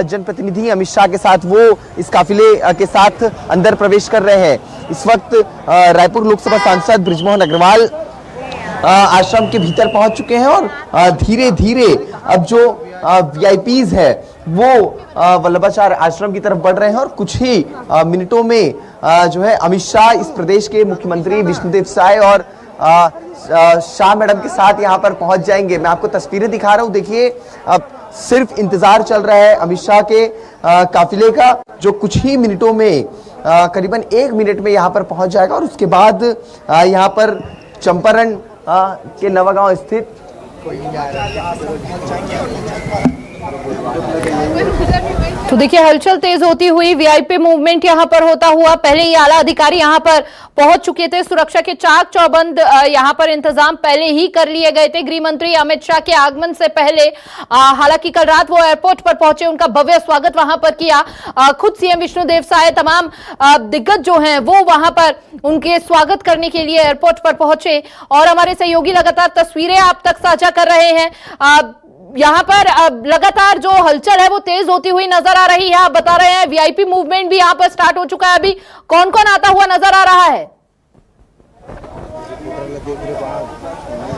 जनप्रतिनिधि अमित शाह के साथ वो इस काफिले के साथ अंदर प्रवेश कर रहे हैं। इस वक्त रायपुर लोकसभा सांसद बृजमोहन अग्रवाल आश्रम के भीतर पहुंच चुके हैं और धीरे धीरे अब जो वीआईपीज है वो वल्लभाचार्य आश्रम की तरफ बढ़ रहे हैं और कुछ ही मिनटों में जो है अमित शाह इस प्रदेश के मुख्यमंत्री विष्णुदेव साय और शाह मैडम के साथ यहां पर पहुंच जाएंगे। मैं आपको तस्वीरें दिखा रहा हूं, देखिए अब सिर्फ इंतजार चल रहा है अमित शाह के काफिले का, जो कुछ ही मिनटों में करीबन 1 मिनट में यहां पर पहुंच जाएगा और उसके बाद यहां पर चंपारण के नवागांव स्थित तो देखिए हलचल तेज होती हुई वीआईपी मूवमेंट यहां पर होता हुआ, पहले ही आला अधिकारी यहां पर पहुंच चुके थे। सुरक्षा के चाक चौबंद यहां पर इंतजाम पहले ही कर लिए गए थे। गृह मंत्री अमित शाह के आगमन से पहले हालांकि कल रात वो एयरपोर्ट पर पहुंचे, उनका भव्य स्वागत वहां पर किया। खुद सीएम विष्णुदेव साय तमाम दिग्गज जो हैं वो वहां पर उनके स्वागत करने के लिए एयरपोर्ट पर पहुंचे और हमारे सहयोगी लगातार तस्वीरें आप तक साझा कर रहे हैं। यहाँ पर लगातार जो हलचल है वो तेज होती हुई नजर आ रही है। आप बता रहे हैं वीआईपी मूवमेंट भी यहाँ पर स्टार्ट हो चुका है। अभी कौन कौन आता हुआ नजर आ रहा है?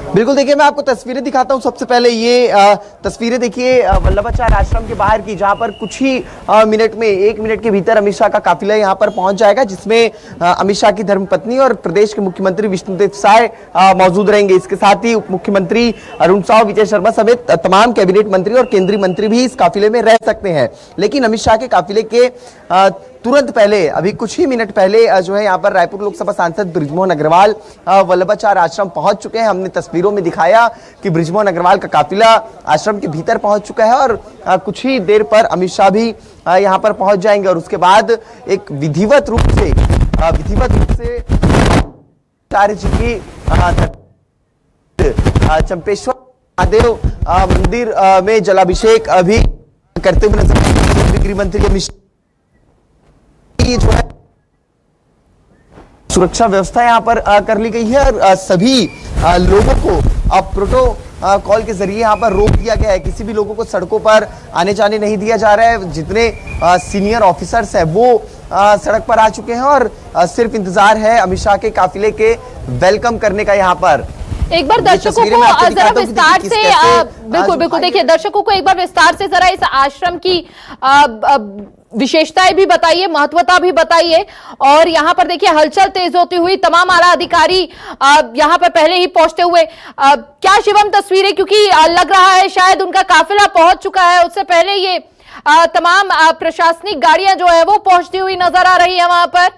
बिल्कुल, देखिए मैं आपको तस्वीरें दिखाता हूं। सबसे पहले ये तस्वीरें देखिए वल्लभाचार्य आश्रम के बाहर की, जहां पर कुछ ही मिनट में 1 मिनट के भीतर अमित शाह का काफिला यहां पर पहुंच जाएगा, जिसमें अमित शाह की धर्मपत्नी और प्रदेश के मुख्यमंत्री विष्णुदेव साय मौजूद रहेंगे। इसके साथ ही उप मुख्यमंत्री अरुण साव, विजय शर्मा समेत तमाम कैबिनेट मंत्री और केंद्रीय मंत्री भी इस काफिले में रह सकते हैं। लेकिन अमित शाह के काफिले के तुरंत पहले, अभी कुछ ही मिनट पहले जो है यहाँ पर रायपुर लोकसभा सांसद बृजमोहन अग्रवाल वल्लभाचार्य आश्रम पहुंच चुके हैं। हमने तस्वीरों में दिखाया कि बृजमोहन अग्रवाल का काफिला आश्रम के भीतर पहुंच चुका है और कुछ ही देर पर अमित शाह भी यहाँ पर पहुंच जाएंगे और उसके बाद एक विधिवत रूप से आचार्य जी की चंपेश्वर महादेव मंदिर में जलाभिषेक अभी करते हुए नजर। गृह मंत्री अमित शाह जो है सुरक्षा व्यवस्था यहाँ पर कर ली गई है और सभी लोगों को अब प्रोटोकॉल के जरिए यहाँ पर रोक दिया गया है। किसी भी लोगों को सड़कों पर आने जाने नहीं दिया जा रहा है। जितने सीनियर ऑफिसर्स हैं वो सड़क पर आ चुके हैं और सिर्फ इंतजार है अमित शाह के काफिले के वेलकम करने का। यहाँ पर एक बार दर्शकों को जरा विस्तार से बिल्कुल देखिए दर्शकों को एक बार विस्तार से जरा इस आश्रम की विशेषताएं भी बताइए, महत्वता भी बताइए। और यहाँ पर देखिए हलचल तेज होती हुई, तमाम आला अधिकारी यहाँ पर पहले ही पहुंचते हुए, क्या शिवम तस्वीरें, क्योंकि लग रहा है शायद उनका काफिला पहुंच चुका है, उससे पहले ये तमाम प्रशासनिक गाड़ियां जो है वो पहुंचती हुई नजर आ रही है वहां पर।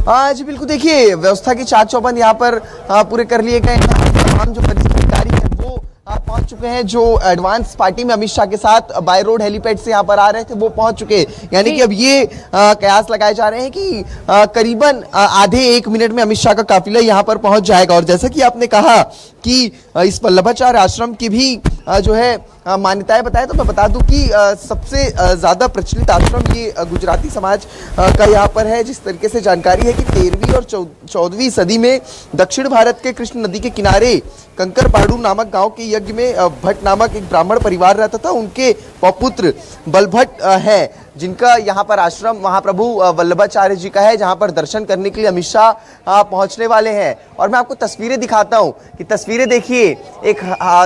जी बिल्कुल, देखिए व्यवस्था के चाक चौबंद यहाँ पर पूरे कर लिए गए हैं। तमाम जो वरिष्ठ अधिकारी हैं वो पहुंच चुके हैं। जो एडवांस पार्टी में अमित शाह के साथ बाय रोड हेलीपैड से यहाँ पर आ रहे थे वो पहुंच चुके हैं। यानी कि अब ये कयास लगाए जा रहे हैं कि करीबन आधे 1 मिनट में अमित शाह का काफिला यहाँ पर पहुंच जाएगा। और जैसा कि आपने कहा कि इस वल्लभाचार्य आश्रम की भी जो है मान्यताएं बताएं, तो मैं बता दूं कि सबसे ज्यादा प्रचलित आश्रम ये गुजराती समाज का यहाँ पर है। जिस तरीके से जानकारी है कि 13वीं और 14वीं सदी में दक्षिण भारत के कृष्ण नदी के किनारे कंकरपाड़ू नामक गांव के यज्ञ में भट्ट नामक एक ब्राह्मण परिवार रहता था। उनके पौपुत्र बलभट्ट है, जिनका यहाँ पर आश्रम महाप्रभु वल्लभाचार्य जी का है, जहाँ पर दर्शन करने के लिए अमित शाह पहुँचने वाले हैं। और मैं आपको तस्वीरें दिखाता हूँ कि तस्वीरें देखिए, एक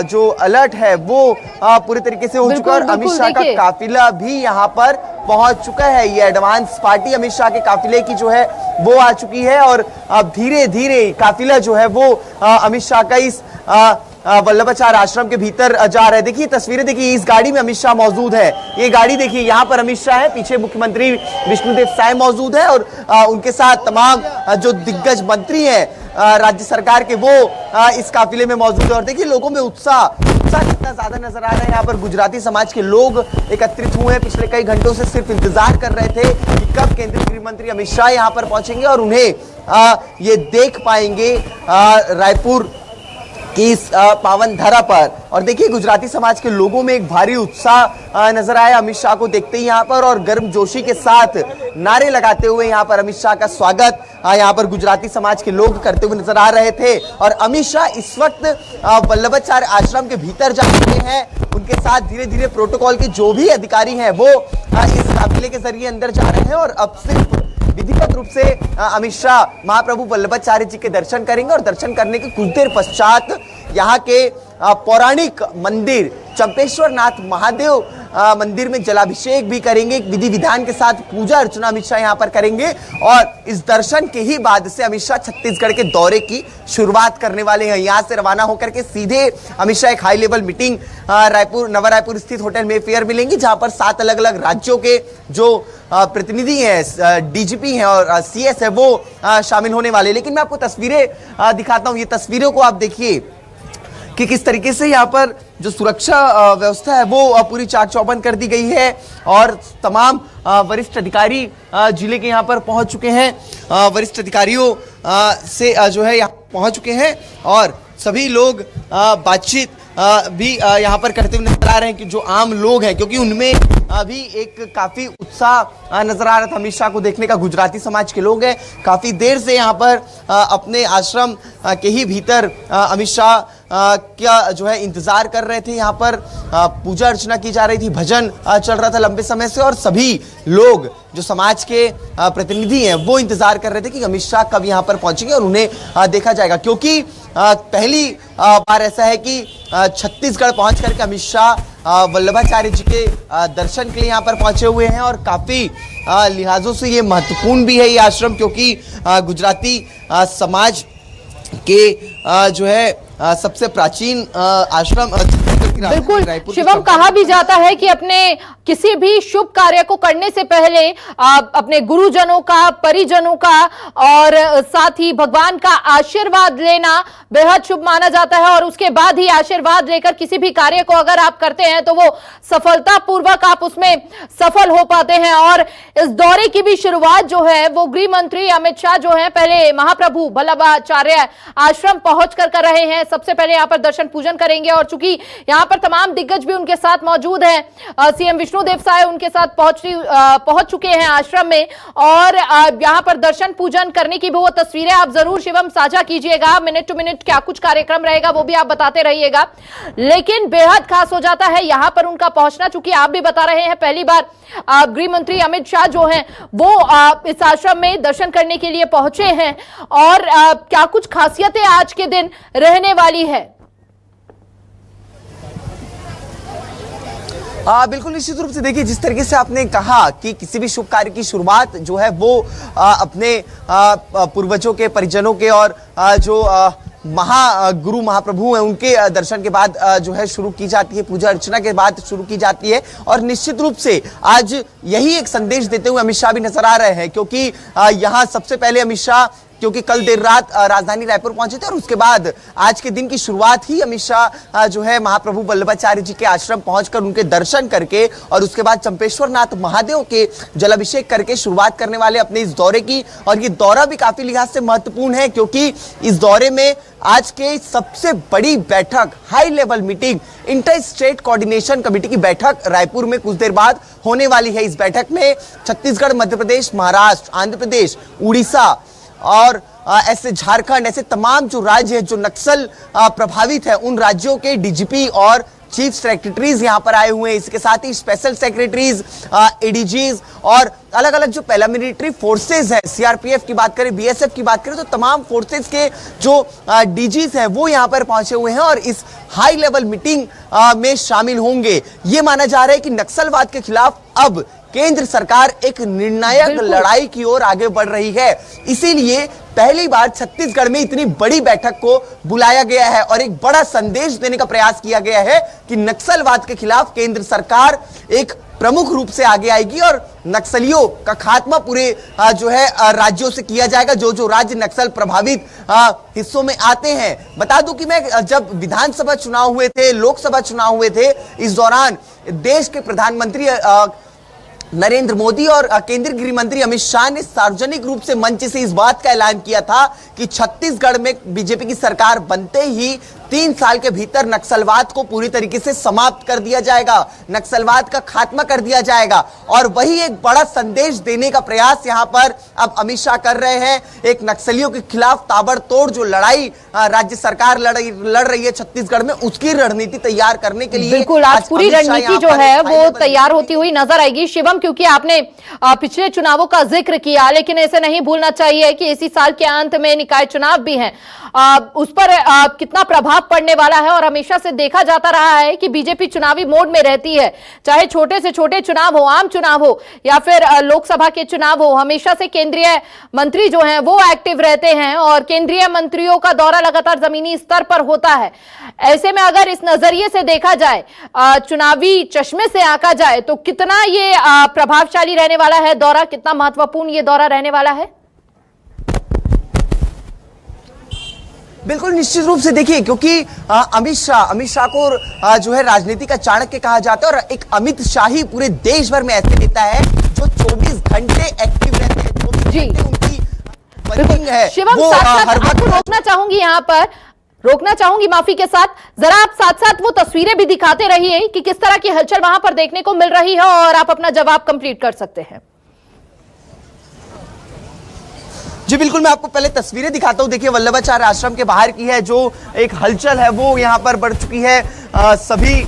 जो अलर्ट है वो पूरे तरीके से हो चुका है और अमित शाह का काफिला भी यहाँ पर पहुंच चुका है। ये एडवांस पार्टी अमित शाह के काफिले की जो है वो आ चुकी है और अब धीरे धीरे काफिला जो है वो अमित शाह का इस वल्लभाचार्य आश्रम के भीतर जा रहे हैं। देखिए तस्वीरें देखिए, इस गाड़ी में अमित शाह मौजूद है। ये गाड़ी देखिए, यहाँ पर अमित शाह है, पीछे मुख्यमंत्री विष्णुदेव साय मौजूद है और उनके साथ तमाम जो दिग्गज मंत्री हैं राज्य सरकार के, वो इस काफिले में मौजूद है। और देखिए लोगों में उत्साह कितना ज्यादा नजर आ रहा है। यहाँ पर गुजराती समाज के लोग एकत्रित हुए हैं, पिछले कई घंटों से सिर्फ इंतजार कर रहे थे कि कब केंद्रीय गृह मंत्री अमित शाह यहाँ पर पहुंचेंगे और उन्हें ये देख पाएंगे रायपुर कि इस पावन धरा पर। और देखिए गुजराती समाज के लोगों में एक भारी उत्साह नजर आया अमित शाह को देखते ही यहाँ पर, और गर्मजोशी के साथ नारे लगाते हुए यहाँ पर अमित शाह का स्वागत यहाँ पर गुजराती समाज के लोग करते हुए नजर आ रहे थे। और अमित शाह इस वक्त वल्लभाचार्य आश्रम के भीतर जा रहे हैं, उनके साथ धीरे धीरे प्रोटोकॉल के जो भी अधिकारी हैं वो इस काफिले के जरिए अंदर जा रहे हैं। और अब सिर्फ विधिवत रूप से अमित शाह महाप्रभु वल्लभाचार्य जी के दर्शन करेंगे, और दर्शन करने के कुछ देर पश्चात यहाँ के पौराणिक मंदिर चंपेश्वर नाथ महादेव मंदिर में जलाभिषेक भी करेंगे। एक विधि विधान के साथ पूजा अर्चना अमित शाह यहाँ पर करेंगे, और इस दर्शन के ही बाद से अमित शाह छत्तीसगढ़ के दौरे की शुरुआत करने वाले हैं। यहाँ से रवाना होकर के सीधे अमित शाह एक हाई लेवल मीटिंग नवा रायपुर स्थित होटल मेफेयर मिलेंगी, जहां पर 7 अलग अलग राज्यों के जो प्रतिनिधि हैं, डीजीपी हैं और सीएस है, वो शामिल होने वाले। लेकिन मैं आपको तस्वीरें दिखाता हूं। ये तस्वीरों को आप देखिए कि किस तरीके से यहाँ पर जो सुरक्षा व्यवस्था है वो पूरी चाक चौबंद कर दी गई है, और तमाम वरिष्ठ अधिकारी जिले के यहाँ पर पहुंच चुके हैं। वरिष्ठ अधिकारियों से जो है यहाँ पहुंच चुके हैं, और सभी लोग बातचीत भी यहाँ पर करते हुए नजर आ रहे हैं कि जो आम लोग हैं, क्योंकि उनमें अभी एक काफी उत्साह नजर आ रहा था अमित शाह को देखने का। गुजराती समाज के लोग हैं, काफी देर से यहाँ पर अपने आश्रम के ही भीतर अमित शाह क्या जो है इंतजार कर रहे थे। यहाँ पर पूजा अर्चना की जा रही थी, भजन चल रहा था लंबे समय से, और सभी लोग जो समाज के प्रतिनिधि हैं वो इंतजार कर रहे थे कि अमित शाह कब यहाँ पर पहुंचेंगे और उन्हें देखा जाएगा। क्योंकि पहली बार ऐसा है कि छत्तीसगढ़ पहुंच करके अमित शाह वल्लभाचार्य जी के दर्शन के लिए यहाँ पर पहुंचे हुए हैं, और काफी लिहाजों से ये महत्वपूर्ण भी है ये आश्रम, क्योंकि गुजराती समाज के जो है सबसे प्राचीन आश्रम बिल्कुल शिवम, कहा भी जाता है कि अपने किसी भी शुभ कार्य को करने से पहले अपने गुरुजनों का, परिजनों का और साथ ही भगवान का आशीर्वाद लेना बेहद शुभ माना जाता है, और उसके बाद ही आशीर्वाद लेकर किसी भी कार्य को अगर आप करते हैं तो वो सफलतापूर्वक आप उसमें सफल हो पाते हैं। और इस दौरे की भी शुरुआत जो है वो गृह मंत्री अमित शाह जो है पहले महाप्रभु वल्लभाचार्य आश्रम पहुंच कर रहे हैं। सबसे पहले यहाँ पर दर्शन पूजन करेंगे, और चूंकि यहाँ पर तमाम दिग्गज भी उनके साथ मौजूद हैं, सीएम विष्णुदेव साय उनके साथ पहुंच चुके हैं आश्रम में, और यहाँ पर दर्शन पूजन करने की भी वो तस्वीरें आप जरूर शिवम साझा कीजिएगा। मिनट टू मिनट क्या कुछ कार्यक्रम रहेगा वो भी आप बताते रहिएगा। लेकिन बेहद खास हो जाता है यहाँ पर उनका पहुंचना, चूंकि आप भी बता रहे हैं पहली बार गृह मंत्री अमित शाह जो हैं वो इस आश्रम में दर्शन करने के लिए पहुंचे हैं, और क्या कुछ खासियतें आज के दिन रहने वाली है। बिल्कुल निश्चित रूप से देखिए, जिस तरीके से आपने कहा कि किसी भी शुभ कार्य की शुरुआत जो है वो अपने पूर्वजों के, परिजनों के और जो गुरु महाप्रभु हैं उनके दर्शन के बाद जो है शुरू की जाती है, पूजा अर्चना के बाद शुरू की जाती है। और निश्चित रूप से आज यही एक संदेश देते हुए अमित शाह भी नजर आ रहे हैं, क्योंकि यहाँ सबसे पहले अमित शाह, क्योंकि कल देर रात राजधानी रायपुर पहुंचे थे, और उसके बाद आज के दिन की शुरुआत ही अमित शाह जो है महाप्रभु वल्लभाचार्य जी के आश्रम पहुंचकर उनके दर्शन करके, और उसके बाद चंपेश्वर नाथ महादेव के जलाभिषेक करके शुरुआत करने वाले अपने इस दौरे की। और ये दौरा भी काफी लिहाज से महत्वपूर्ण है, क्योंकि इस दौरे में आज के सबसे बड़ी बैठक, high level meeting, inter state coordination committee की बैठक रायपुर में कुछ देर बाद होने वाली है। इस बैठक में छत्तीसगढ़, मध्य प्रदेश, महाराष्ट्र, आंध्र प्रदेश, उड़ीसा और ऐसे झारखंड, ऐसे तमाम जो राज्य हैं जो नक्सल प्रभावित है, उन राज्यों के डीजीपी और चीफ सेक्रेटरीज यहां पर आए हुए हैं। इसके साथ ही स्पेशल सेक्रेटरीज, एडीजीज और अलग अलग जो पैरामिलिट्री फोर्सेज हैं, सीआरपीएफ की बात करें, बीएसएफ की बात करें, तो तमाम फोर्सेज के जो डीजीज हैं वो यहां पर पहुंचे हुए हैं, और इस हाई लेवल मीटिंग में शामिल होंगे। ये माना जा रहा है कि नक्सलवाद के खिलाफ अब केंद्र सरकार एक निर्णायक लड़ाई की ओर आगे बढ़ रही है। इसीलिए पहली बार छत्तीसगढ़ में इतनी बड़ी बैठक को बुलाया गया है, और एक बड़ा संदेश देने का प्रयास किया गया है कि नक्सलवाद के खिलाफ केंद्र सरकार एक प्रमुख रूप से आगे आएगी, और नक्सलियों का खात्मा पूरे जो है राज्यों से किया जाएगा, जो जो राज्य नक्सल प्रभावित हिस्सों में आते हैं। बता दूं कि मैं जब विधानसभा चुनाव हुए थे, लोकसभा चुनाव हुए थे, इस दौरान देश के प्रधानमंत्री नरेंद्र मोदी और केंद्रीय गृह मंत्री अमित शाह ने सार्वजनिक रूप से मंच से इस बात का ऐलान किया था कि छत्तीसगढ़ में बीजेपी की सरकार बनते ही 3 साल के भीतर नक्सलवाद को पूरी तरीके से समाप्त कर दिया जाएगा, नक्सलवाद का खात्मा कर दिया जाएगा। और वही एक बड़ा संदेश देने का प्रयास यहां पर अब अमित शाह कर रहे हैं। एक नक्सलियों के खिलाफ ताबड़तोड़ जो लड़ाई राज्य सरकार लड़ रही है छत्तीसगढ़ में, उसकी रणनीति तैयार करने के लिए बिल्कुल आज पूरी रणनीति जो है वो तैयार होती हुई नजर आएगी। शिवम, क्योंकि आपने पिछले चुनावों का जिक्र किया, लेकिन ऐसे नहीं भूलना चाहिए कि इसी साल के अंत में निकाय चुनाव भी हैं, उस पर कितना प्रभाव पड़ने वाला है। और हमेशा से देखा जाता रहा है कि बीजेपी चुनावी मोड में रहती है, चाहे छोटे से छोटे चुनाव हो, आम चुनाव हो या फिर लोकसभा के चुनाव हो, हमेशा से केंद्रीय मंत्री जो हैं वो एक्टिव रहते हैं और केंद्रीय मंत्रियों का दौरा लगातार जमीनी स्तर पर होता है। ऐसे में अगर इस नजरिए से देखा जाए, चुनावी चश्मे से आंका जाए, तो कितना ये प्रभावशाली रहने वाला है दौरा, कितना महत्वपूर्ण ये दौरा रहने वाला है? बिल्कुल निश्चित रूप से देखिए, क्योंकि अमित शाह को जो है राजनीति का चाणक्य कहा जाता है, और एक अमित शाह ही पूरे देश भर में ऐसे नेता है जो 24 घंटे एक्टिव रहते हैं, 24 घंटे उनकी वर्किंग है। शिवम, आपको रोकना चाहूंगी यहाँ पर, रोकना चाहूंगी माफी के साथ, जरा आप साथ साथ वो तस्वीरें भी दिखाते रहिए कि किस तरह की हलचल वहां पर देखने को मिल रही है, और आप अपना जवाब कंप्लीट कर सकते हैं। जी बिल्कुल, मैं आपको पहले तस्वीरें दिखाता हूं। देखिए, वल्लभाचार्य आश्रम के बाहर की है जो एक हलचल है वो यहां पर बढ़ चुकी है। सभी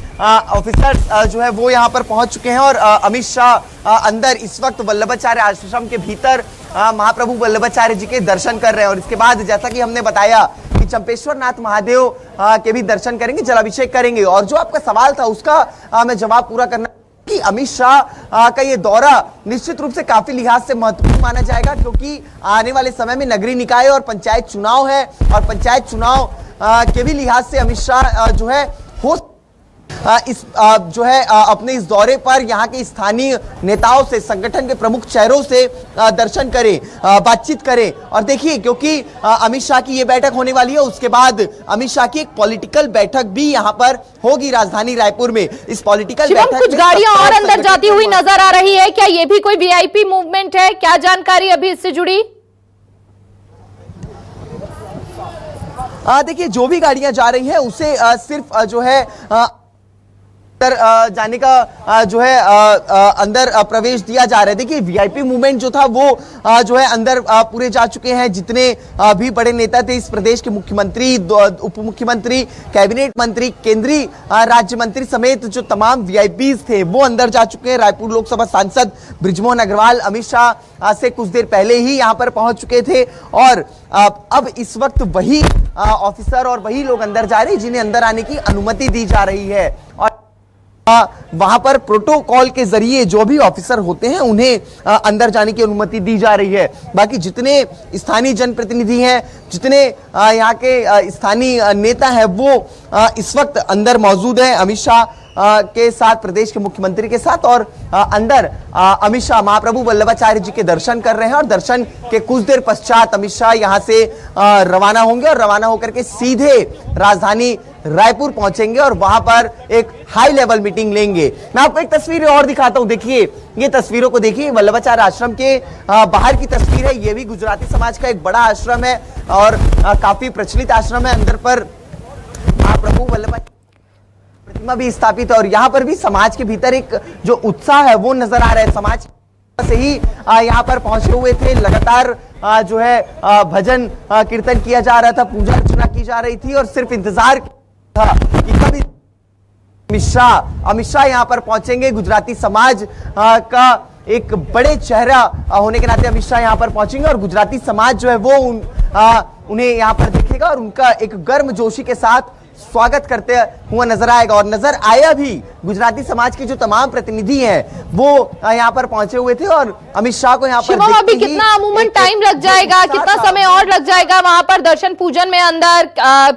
ऑफिसर जो है वो यहां पर पहुंच चुके हैं, और अमित शाह अंदर इस वक्त वल्लभाचार्य आश्रम के भीतर महाप्रभु वल्लभाचार्य जी के दर्शन कर रहे हैं। और इसके बाद जैसा कि हमने बताया कि चंपेश्वर नाथ महादेव के भी दर्शन करेंगे, जलाभिषेक करेंगे। और जो आपका सवाल था उसका मैं जवाब पूरा करना कि अमित शाह का ये दौरा निश्चित रूप से काफी लिहाज से महत्वपूर्ण माना जाएगा, क्योंकि आने वाले समय में नगरीय निकाय और पंचायत चुनाव है, और पंचायत चुनाव के भी लिहाज से अमित शाह जो है हो जो है अपने इस दौरे पर यहाँ के स्थानीय नेताओं से, संगठन के प्रमुख चेहरों से दर्शन करें, बातचीत करें। और देखिए, क्योंकि अमित शाह की ये बैठक होने वाली है, उसके बाद अमित शाह की एक पॉलिटिकल बैठक भी यहाँ पर होगी राजधानी रायपुर में। इस पॉलिटिकल बैठक कुछ गाड़ियां और अंदर जाती हुई नजर आ रही है, क्या ये भी कोई वीआईपी मूवमेंट है? क्या जानकारी अभी इससे जुड़ी? देखिए, जो भी गाड़ियां जा रही हैं उसे सिर्फ जो है जाने का जो है अंदर प्रवेश दिया जा रहा है। देखिए, वीआईपी मूवमेंट जो था वो जो है अंदर पूरे जा चुके हैं। जितने भी बड़े नेता थे इस प्रदेश के, मुख्यमंत्री, उप मुख्यमंत्री, कैबिनेट मंत्री, केंद्रीय राज्य मंत्री समेत जो तमाम वीआईपीज थे वो अंदर जा चुके हैं। रायपुर लोकसभा सांसद बृजमोहन अग्रवाल अमित शाह से कुछ देर पहले ही यहां पर पहुंच चुके थे, और अब इस वक्त वही ऑफिसर और वही लोग अंदर जा रहे हैं जिन्हें अंदर आने की अनुमति दी जा रही है। और वहां पर प्रोटोकॉल के जरिए जो भी ऑफिसर होते हैं उन्हें अंदर जाने की अनुमति दी जा रही है। बाकी जितने स्थानीय जनप्रतिनिधि हैं, जितने यहाँ के स्थानीय नेता हैं, वो इस वक्त अंदर मौजूद हैं अमित शाह के साथ, प्रदेश के मुख्यमंत्री के साथ। और अंदर अमित शाह महाप्रभु वल्लभाचार्य जी के दर्शन कर रहे हैं, और दर्शन के कुछ देर पश्चात अमित शाह यहां से रवाना होंगे, और रवाना होकर के सीधे राजधानी रायपुर पहुंचेंगे और वहां पर एक हाई लेवल मीटिंग लेंगे। मैं आपको एक तस्वीर और दिखाता हूं। देखिए, ये तस्वीरों को देखिए, वल्लभाचार्य आश्रम के बाहर की तस्वीर है। ये भी गुजराती समाज का एक बड़ा आश्रम है और काफी प्रचलित आश्रम है। अंदर पर महाप्रभु वल्लभाचार्य प्रतिमा भी स्थापित है, और यहाँ पर भी समाज के भीतर एक जो उत्साह है वो नजर आ रहा है। समाज से ही यहाँ पर पहुंचे हुए थे, लगातार जो है भजन कीर्तन किया जा रहा था, पूजा अर्चना की जा रही थी, और सिर्फ इंतजार था कि कभी अमित शाह यहाँ पर पहुंचेंगे। गुजराती समाज का एक बड़े चेहरा होने के नाते अमित शाह यहाँ पर पहुंचेंगे, और गुजराती समाज जो है वो उन्हें यहाँ पर देखेगा और उनका एक गर्मजोशी के साथ स्वागत करते हुआ नजर आएगा। और नजर आया भी, गुजराती समाज के जो तमाम प्रतिनिधि हैं वो यहाँ पर पहुंचे हुए थे, और अमित शाह को यहाँ पर अभी कितना अमूमन टाइम लग जाएगा, कितना समय और लग जाएगा वहां पर दर्शन पूजन में? अंदर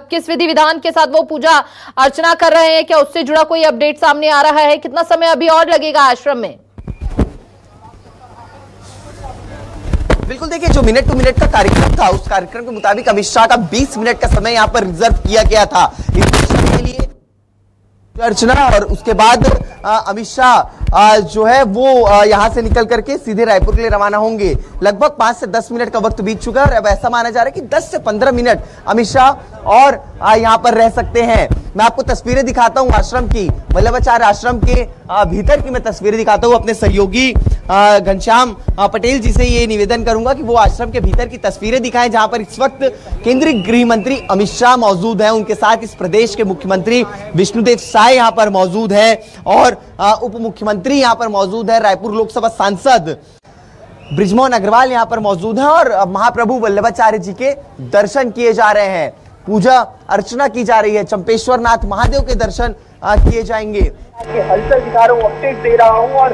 किस विधि विधान के साथ वो पूजा अर्चना कर रहे हैं, क्या उससे जुड़ा कोई अपडेट सामने आ रहा है? कितना समय अभी और लगेगा आश्रम में? बिल्कुल, देखिए, जो मिनट टू मिनट का कार्यक्रम था उस कार्यक्रम के मुताबिक अमित शाह का 20 मिनट का समय यहाँ पर रिजर्व किया गया था इस दर्शन के लिए, अर्चना। और उसके बाद अमित शाह जो है वो यहां से निकल करके सीधे रायपुर के लिए रवाना होंगे। लगभग 5 से 10 मिनट का वक्त बीत चुका है, और अब ऐसा माना जा रहा है कि 10 से 15 मिनट अमित शाह और यहाँ पर रह सकते हैं। मैं आपको तस्वीरें दिखाता हूँ आश्रम की, वल्लभाचार्य आश्रम के भीतर की मैं तस्वीरें दिखाता हूँ। अपने सहयोगी घनश्याम पटेल जी से ये निवेदन करूंगा कि वो आश्रम के भीतर की तस्वीरें दिखाएं, जहां पर इस वक्त केंद्रीय गृह मंत्री अमित शाह मौजूद हैं। उनके साथ इस प्रदेश के मुख्यमंत्री विष्णुदेव साय यहाँ पर मौजूद है और उप मुख्यमंत्री यहाँ पर मौजूद है। रायपुर लोकसभा सांसद बृजमोहन अग्रवाल यहाँ पर मौजूद हैं और महाप्रभु वल्लभाचार्य जी के दर्शन किए जा रहे हैं, पूजा अर्चना की जा रही है, चंपेश्वर नाथ महादेव के दर्शन किए जाएंगे। हलचल दिखा रहा हूँ, अपडेट दे रहा हूँ और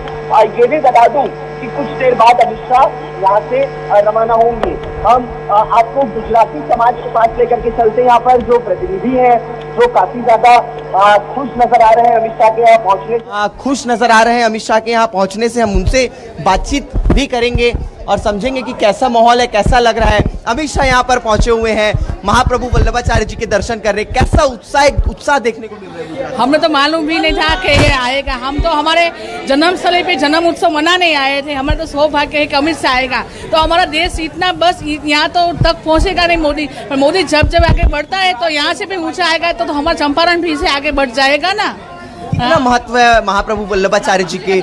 ये भी बता दूं कि कुछ देर बाद अमित शाह यहाँ से रवाना होंगे। हम आपको गुजराती समाज के पास लेकर के चलते हैं। यहाँ पर जो प्रतिनिधि हैं जो काफी ज्यादा खुश नजर आ रहे हैं अमित शाह के यहाँ पहुँचने खुश नजर आ रहे हैं अमित शाह के यहाँ पहुंचने से। हम उनसे बातचीत भी करेंगे और समझेंगे कि कैसा माहौल है, कैसा लग रहा है। अमित शाह यहाँ पर पहुंचे हुए हैं महाप्रभु वल्लभाचार्य जी के दर्शन करने, कैसा उत्साह देखने को मिल रहा है? हमें तो मालूम भी नहीं था कि ये आएगा। हम तो हमारे जन्मस्थली पे जन्म उत्सव मनाने आए थे। हमारा तो सौभाग्य है कि अमित शाह आएगा तो हमारा देश इतना बस यहाँ तो तक पहुँचेगा नहीं मोदी, पर मोदी जब आगे बढ़ता है तो यहाँ से भी ऊँचा आएगा तो हमारा चंपारण भी से आगे बढ़ जाएगा ना। कितना महत्व है महाप्रभु वल्लभाचार्य जी के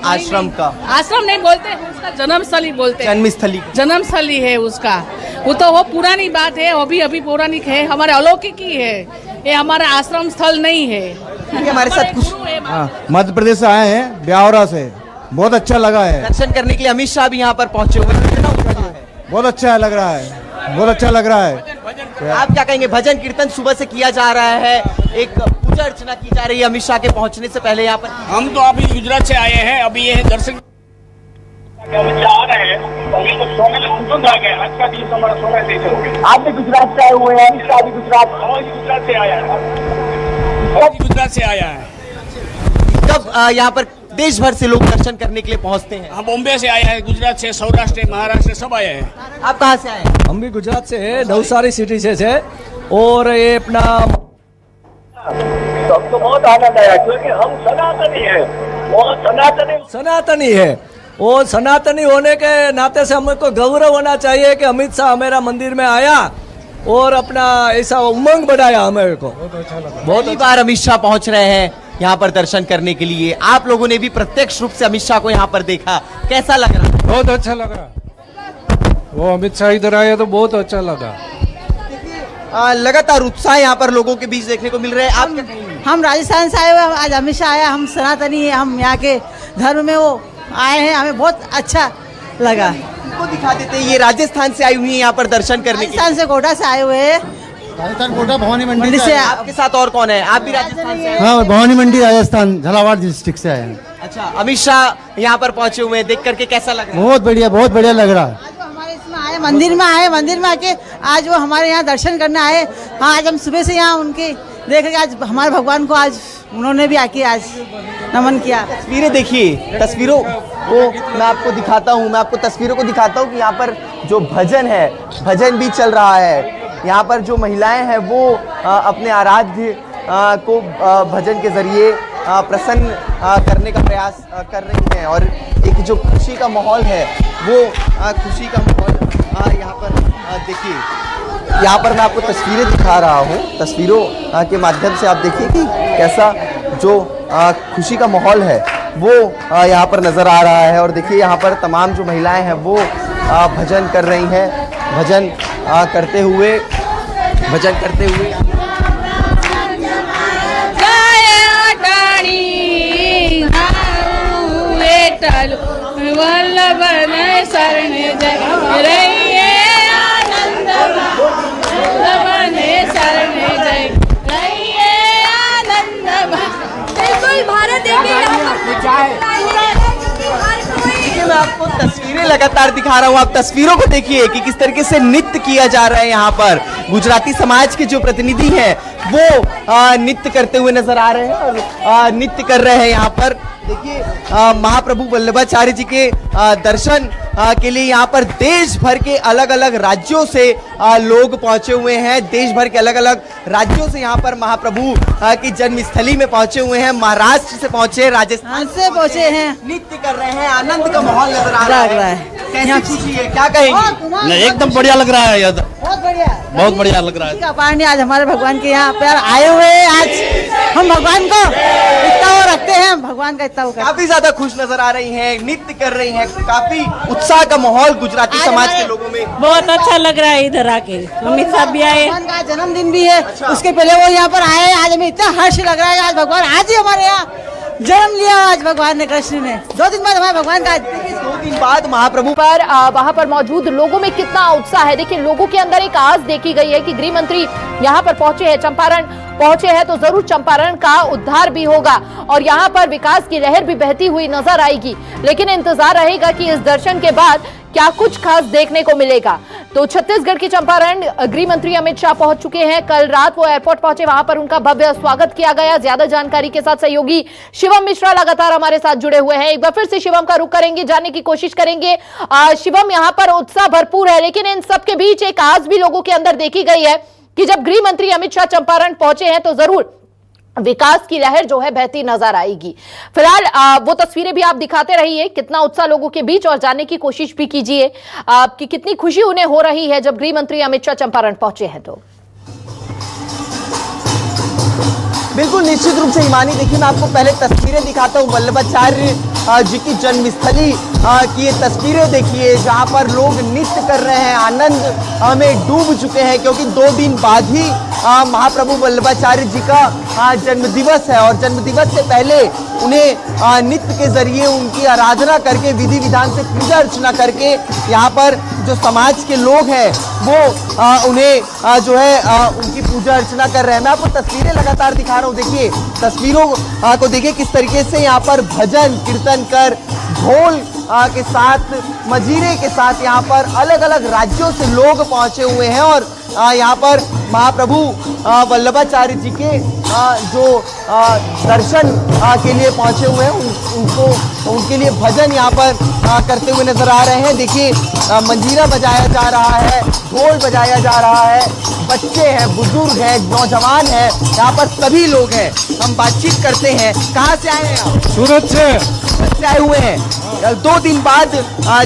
आश्रम का? आश्रम नहीं बोलते, उसका जन्मस्थली बोलते हैं। जन्मस्थली, जन्मस्थली है उसका। वो पुरानी बात है, अभी पौराणिक है, हमारे अलौकिक ही है। ये हमारा आश्रम स्थल नहीं है। ये हमारे साथ कुछ मध्य प्रदेश से आए हैं, ब्यावरा से। बहुत अच्छा लगा है दर्शन करने के लिए। अमित शाह भी यहाँ पर पहुंचे हुए हैं। बहुत अच्छा लग रहा है, बहुत अच्छा लग रहा है। आप क्या कहेंगे? भजन कीर्तन सुबह से किया जा रहा है, एक पूजा अर्चना की जा रही है अमित शाह के पहुंचने से पहले यहाँ पर। हम तो अभी गुजरात से आए हैं, अभी ये दर्शन आ रहे हैं। आज का दिन हमारा सोना देश। आप भी गुजरात से आए हुए हैं, अमित शाह भी गुजरात से आया है। गुजरात से आया है। कब यहाँ पर देश भर से लोग दर्शन करने के लिए पहुंचते हैं? हम बॉम्बे से आए हैं, गुजरात से, सौराष्ट्र, महाराष्ट्र सब आए हैं। आप कहाँ से आए हैं? हम भी गुजरात से है, नवसारी सिटी से है। और ये अपना सबको बहुत आनंद आया क्योंकि हम सनातनी है, बहुत सनातनी है। और सनातनी होने के नाते से हमको गौरव होना चाहिए कि अमित शाह हमारा मंदिर में आया और अपना ऐसा उमंग बढ़ाया हमें को। बहुत बार अमित शाह पहुंच रहे हैं यहाँ पर दर्शन करने के लिए। आप लोगों ने भी प्रत्यक्ष रूप से अमित शाह को यहाँ पर देखा, कैसा लग रहा है? बहुत अच्छा लगा। वो अमित शाह इधर आए तो बहुत अच्छा लगा। लगातार उत्साह यहाँ पर लोगों के बीच देखने को मिल रहे हैं। आप हम राजस्थान से आए हुए, आज अमित शाह आया, हम सनातनी हैं, हम यहाँ के धर्म में वो आए हैं, हमें बहुत अच्छा लगा। को दिखा देते हैं, ये राजस्थान से आई हुई है यहाँ पर दर्शन करने के लिए। राजस्थान से कोटा से आए हुए हैं, राजस्थान कोटा भवानी मंडी से। आपके साथ और कौन है? आप भी राजस्थान से? हाँ, भवानी मंडी राजस्थान झालावाड़ डिस्ट्रिक्ट से आए हैं। अच्छा, अमित शाह यहाँ पर पहुंचे हुए हैं, देख करके कैसा लग रहा है? बहुत बढ़िया लग रहा है। आज वो हमारे इसमें आए, मंदिर में आके आज वो हमारे यहाँ दर्शन करने आए। हाँ, आज हम सुबह से यहाँ उनके देख के आज हमारे भगवान को आज उन्होंने भी आके आज नमन किया। तस्वीरें देखिए, तस्वीरों को मैं आपको दिखाता हूँ, तस्वीरों को दिखाता हूँ कि यहाँ पर जो भजन है, भजन भी चल रहा है। यहाँ पर जो महिलाएं हैं वो अपने आराध्य को भजन के जरिए प्रसन्न करने का प्रयास कर रही हैं और एक जो खुशी का माहौल है वो खुशी का माहौल यहाँ पर देखिए। यहाँ पर मैं आपको तस्वीरें दिखा रहा हूँ, तस्वीरों के माध्यम से आप देखिए कि कैसा जो खुशी का माहौल है वो यहाँ पर नज़र आ रहा है। और देखिए यहाँ पर तमाम जो महिलाएं हैं वो भजन कर रही हैं, भजन करते हुए मैं आपको तस्वीरें लगातार दिखा रहा हूँ। आप तस्वीरों को देखिए कि किस तरीके से नृत्य किया जा रहा है। यहाँ पर गुजराती समाज के जो प्रतिनिधि हैं वो नृत्य करते हुए नजर आ रहे हैं और नृत्य कर रहे हैं यहाँ पर। देखिए महाप्रभु वल्लभाचार्य जी के दर्शन के लिए यहाँ पर देश भर के अलग अलग राज्यों से लोग पहुंचे हुए हैं। देश भर के अलग अलग राज्यों से यहाँ पर महाप्रभु की जन्मस्थली में पहुंचे हुए हैं। महाराष्ट्र से पहुंचे, राजस्थान से पहुंचे हैं, नृत्य कर रहे हैं, आनंद का माहौल नजर आ रहा है। कैसी खुशी है, क्या कहेंगे? नहीं, एकदम बढ़िया लग रहा है यार, बहुत बढ़िया, बहुत बढ़िया लग रहा है। का पानी आज हमारे भगवान के यहाँ पर आए हुए हैं। आज हम भगवान को इतना वो रखते हैं, भगवान का इतना वो करते हैं। काफी ज्यादा खुश नजर आ रही हैं, नृत्य कर रही हैं, काफी उत्साह का माहौल गुजराती समाज के लोगों में। बहुत अच्छा लग रहा है इधर आके, अमित साहब भी आए। भगवान का जन्मदिन भी है, उसके पहले वो यहाँ पर आए। आज हमें इतना हर्ष लग रहा है, आज भगवान आज ही हमारे यहाँ जन्म लिया। आज भगवान ने, कृष्ण ने 2 दिन बाद हमारे भगवान का 2 दिन बाद महाप्रभु पर वहां पर मौजूद लोगों में कितना उत्साह है। देखिए, लोगों के अंदर एक आस देखी गई है कि गृह मंत्री यहां पर पहुंचे हैं, चंपारण पहुंचे हैं, तो जरूर चंपारण का उद्धार भी होगा और यहां पर विकास की लहर भी बहती हुई नजर आएगी। लेकिन इंतजार रहेगा कि इस दर्शन के बाद क्या कुछ खास देखने को मिलेगा। तो छत्तीसगढ़ की चंपारण गृह मंत्री अमित शाह पहुंच चुके हैं। कल रात वो एयरपोर्ट पहुंचे, वहां पर उनका भव्य स्वागत किया गया। ज्यादा जानकारी के साथ सहयोगी शिवम मिश्रा लगातार हमारे साथ जुड़े हुए हैं। एक बार फिर से शिवम का रुख करेंगे, जानने की कोशिश करेंगे। शिवम, यहाँ पर उत्साह भरपूर है, लेकिन इन सबके बीच एक आस भी लोगों के अंदर देखी गई है कि जब गृह मंत्री अमित शाह चंपारण पहुंचे हैं तो जरूर विकास की लहर जो है बहती नजर आएगी। फिलहाल वो तस्वीरें भी आप दिखाते रहिए, कितना उत्साह लोगों के बीच, और जानने की कोशिश भी कीजिए कि कितनी खुशी उन्हें हो रही है जब गृह मंत्री अमित शाह चंपारण पहुंचे हैं। तो बिल्कुल निश्चित रूप से हिमानी, देखिए मैं आपको पहले तस्वीरें दिखाता हूँ वल्लभाचार्य जी की जन्मस्थली की ये तस्वीरें देखिए, जहाँ पर लोग नृत्य कर रहे हैं, आनंद में डूब चुके हैं, क्योंकि 2 दिन बाद ही महाप्रभु वल्लभाचार्य जी का जन्मदिवस है और जन्मदिवस से पहले उन्हें नृत्य के जरिए उनकी आराधना करके, विधि विधान से पूजा अर्चना करके यहाँ पर जो समाज के लोग हैं वो उन्हें जो है उनकी पूजा अर्चना कर रहे हैं। मैं आपको तस्वीरें लगातार दिखा रहा हूँ, देखिए तस्वीरों को देखिए किस तरीके से यहाँ पर भजन कीर्तन कर, ढोल के साथ, मजीरे के साथ यहाँ पर अलग अलग राज्यों से लोग पहुंचे हुए हैं और यहाँ पर महाप्रभु वल्लभाचार्य जी के जो दर्शन के लिए पहुंचे हुए हैं, उनके लिए भजन यहाँ पर करते हुए नजर आ रहे हैं। देखिए मंजीरा बजाया जा रहा है, ढोल बजाया जा रहा है, बच्चे हैं, बुजुर्ग हैं, नौजवान हैं, यहाँ पर सभी लोग हैं। हम बातचीत करते हैं। कहाँ से आए हैं आप? सूरत से आए हुए हैं। 2 दिन बाद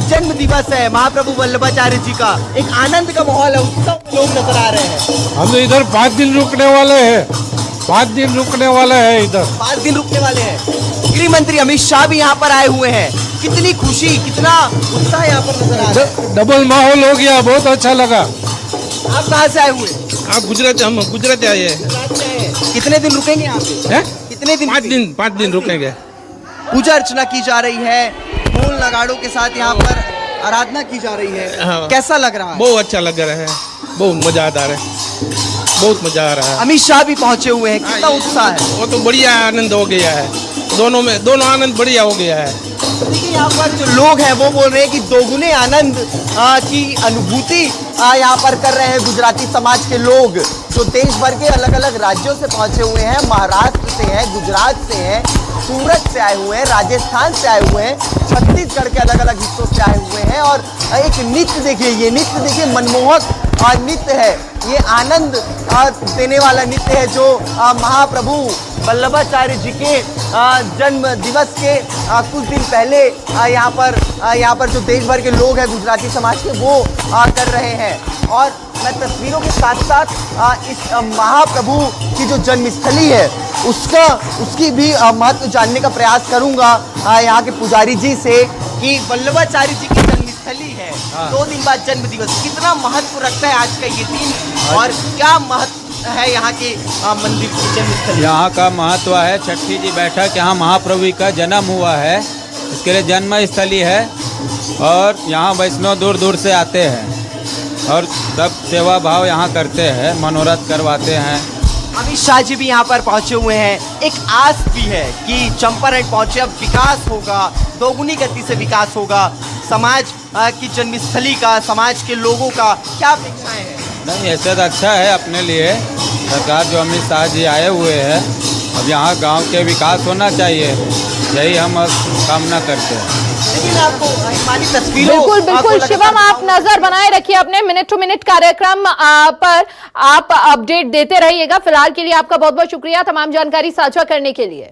जन्म दिवस है महाप्रभु वल्लभाचार्य जी का, एक आनंद का माहौल है, उत्सव लोग नजर आ रहे हैं। हम इधर 5 दिन रुकने वाले हैं, 5 दिन रुकने वाले हैं इधर, 5 दिन रुकने वाले हैं। गृह मंत्री अमित शाह भी यहाँ पर आए हुए हैं। कितनी खुशी, कितना उत्साह यहाँ पर नजर आ रहा है। डबल माहौल हो गया, बहुत अच्छा लगा। आप कहाँ से आए हुए? आप गुजरात, हम गुजरात आए हैं। कितने दिन रुकेंगे यहाँ पे? कितने दिन? 5 दिन रुकेंगे। पूजा अर्चना की जा रही है, ढोल नगाड़ों के साथ यहाँ पर आराधना की जा रही है। हाँ। कैसा लग रहा है? बहुत अच्छा लग रहा है, बहुत मजा आ रहा है, बहुत मजा आ रहा है। अमित शाह भी पहुंचे हुए हैं, कितना उत्साह है? वो तो बढ़िया आनंद हो गया है, दोनों आनंद बढ़िया हो गया है। देखिए यहाँ पर जो लोग हैं वो बोल रहे हैं कि दोगुने आनंद की अनुभूति यहाँ पर कर रहे हैं गुजराती समाज के लोग, जो देश भर के अलग अलग राज्यों से पहुंचे हुए हैं। महाराष्ट्र से हैं, गुजरात से हैं, सूरत से आए हुए हैं, राजस्थान से आए हुए हैं, छत्तीसगढ़ के अलग अलग हिस्सों से आए हुए हैं। और एक नृत्य देखिए, ये नृत्य देखिए मनमोहक नृत्य है, ये आनंद देने वाला नृत्य है जो महाप्रभु वल्लभाचार्य जी के जन्म दिवस के कुछ दिन पहले यहाँ पर जो देश भर के लोग हैं गुजराती समाज के, वो कर रहे हैं। और मैं तस्वीरों के साथ साथ इस महाप्रभु की जो जन्मस्थली है उसकी भी महत्व जानने का प्रयास करूंगा यहाँ के पुजारी जी से कि वल्लभाचार्य जी की जन्मस्थली है। 2 दिन बाद जन्म दिवस, कितना महत्व रखता है आज का ये दिन और क्या महत्व है यहाँ के मंदिर की जन्मस्थली? यहाँ का महत्व है, छठी जी बैठक यहाँ महाप्रभु का जन्म हुआ है, इसके लिए जन्म स्थली है और यहाँ वैष्णव दूर दूर से आते हैं और सब सेवा भाव यहाँ करते हैं, मनोरथ करवाते हैं। अमित शाह जी भी यहाँ पर पहुँचे हुए हैं। एक आस भी है कि चंपारण पहुँचे, अब विकास होगा, दोगुनी गति से विकास होगा। समाज की जन्मस्थली का, समाज के लोगों का क्या अपेक्षाएं हैं? नहीं, ऐसे तो अच्छा है अपने लिए। सरकार जो अमित शाह जी आए हुए हैं, अब यहाँ गांव के विकास होना चाहिए, यही हम कामना करते हैं। लेकिन आपको हमारी तस्वीरों बिल्कुल शिवम, आप नजर बनाए रखिए अपने मिनट टू मिनट कार्यक्रम पर, आप अपडेट देते रहिएगा। फिलहाल के लिए आपका बहुत बहुत शुक्रिया तमाम जानकारी साझा करने के लिए।